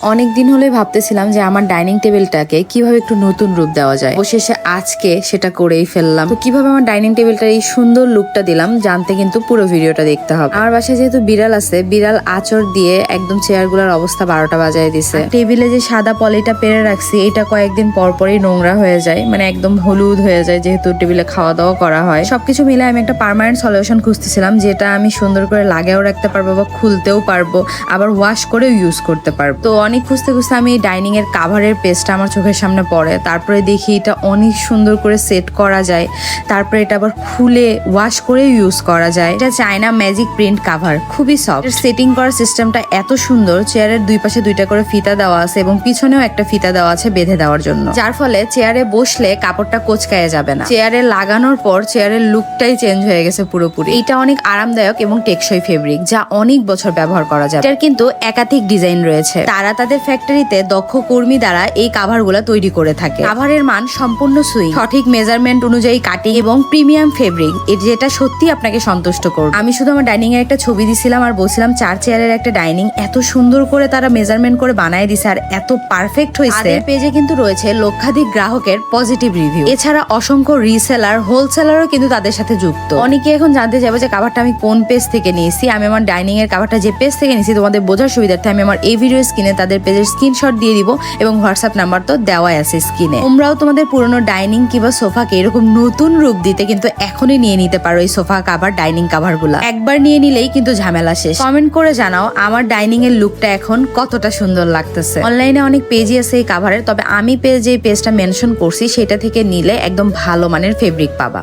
অনেকদিন হলে ভাবতেছিলাম যে আমার ডাইনিং টেবিলটাকে কিভাবে একটু নতুন রূপ দেওয়া যায়। অবশেষে আজকে সেটা করেই ফেললাম। তো কিভাবে আমার ডাইনিং টেবিলটার এই সুন্দর লুকটা দিলাম জানতে কিন্তু পুরো ভিডিওটা দেখতে হবে। আমার বাসায় যেহেতু বিড়াল আছে, বিড়াল আঁচড় দিয়ে একদম চেয়ারগুলোর অবস্থা 12টা বাজায় দিছে। টেবিলে যে সাদা পলিটা পেরে রাখছি এটা কয়েকদিন পরপরই নোংরা হয়ে যায়, মানে একদম হলুদ হয়ে যায়, যেহেতু টেবিলে খাওয়া দাওয়া করা হয়। সবকিছু মিলে আমি একটা পার্মানেন্ট সলিউশন খুঁজতেছিলাম যেটা আমি সুন্দর করে লাগেও রাখতে পারবো বা খুলতেও পারবো, আবার ওয়াশ করেও ইউজ করতে পারবো। তো অনেক খুঁজতে খুঁজতে আমি ডাইনিং এর কাভারের পেজটা আমার চোখের সামনে পড়ে, তারপরে দেখি এটা অনেক সুন্দর করে সেট করা যায়, তারপরে এটা আবার খুলে ওয়াশ করে ইউজ করা যায়। এটা চায়না ম্যাজিক প্রিন্ট কাভার, খুবই সফট। সেটিং করার সিস্টেমটা এত সুন্দর, চেয়ারের দুই পাশে দুইটা করে ফিতা দেওয়া আছে এবং পিছনেও একটা ফিতা দেওয়া আছে বেঁধে দেওয়ার জন্য, যার ফলে চেয়ারে বসলে কাপড়টা কোচকায়ে যাবে না। চেয়ারে লাগানোর পর চেয়ারের লুকটাই চেঞ্জ হয়ে গেছে পুরোপুরি। এটা অনেক আরামদায়ক এবং টেকসই ফেব্রিক, যা অনেক বছর ব্যবহার করা যায়। এটার কিন্তু একাধিক ডিজাইন রয়েছে। তারা তাদের ফ্যাক্টরিতে দক্ষ কর্মী দ্বারা এই কাভারগুলা তৈরি করে থাকে। কাভারের মান সম্পূর্ণ সুইং, সঠিক মেজারমেন্ট অনুযায়ী কাটিং এবং প্রিমিয়াম ফেব্রিক, যেটা সত্যি আপনাকে সন্তুষ্ট করবে। আমি শুধু আমার ডাইনিং এর একটা ছবি দিছিলাম আর বলছিলাম 4 চেয়ারের একটা ডাইনিং এত সুন্দর করে তারা মেজারমেন্ট করে বানায় দিছে আর এত পারফেক্ট হয়েছে। তাদের পেজে কিন্তু রয়েছে লক্ষাধিক গ্রাহকের পজিটিভ রিভিউ। এছাড়া অসংখ্য রিসেলার, হোলসেলারও কিন্তু তাদের সাথে যুক্ত। অনেকে এখন জানতে যাবে যে কাভারটা আমি কোন পেজ থেকে নিয়েছি। আমি আমার ডাইনিং এর কাভারটা যে পেজ থেকে নিয়েছি তোমাদের বোঝার সুবিধার্থে আমি আমার এই ভিডিও স্ক্রিনে তাদের পেজের স্ক্রিনশট দিয়ে দিব এবং হোয়াটসঅ্যাপ নাম্বার তো দেওয়াই আছে স্ক্রিনে। তোমরাও তোমাদের পুরনো ডাইনিং কিংবা সোফাকে এরকম নতুন রূপ দিতে কিন্তু এখনই নিয়ে নিতে পারো এই সোফা কাভার, ডাইনিং কাভার গুলা। একবার নিয়ে নিলেই কিন্তু ঝামেলা শেষ। কমেন্ট করে জানাও আমার ডাইনিং এর লুকটা এখন কতটা সুন্দর লাগতেছে। অনলাইনে অনেক পেজই আছে এই কাভারের, তবে আমি যে পেজটা মেনশন করছি সেটা থেকে নিলে একদম ভালো মানের ফেব্রিক পাবা।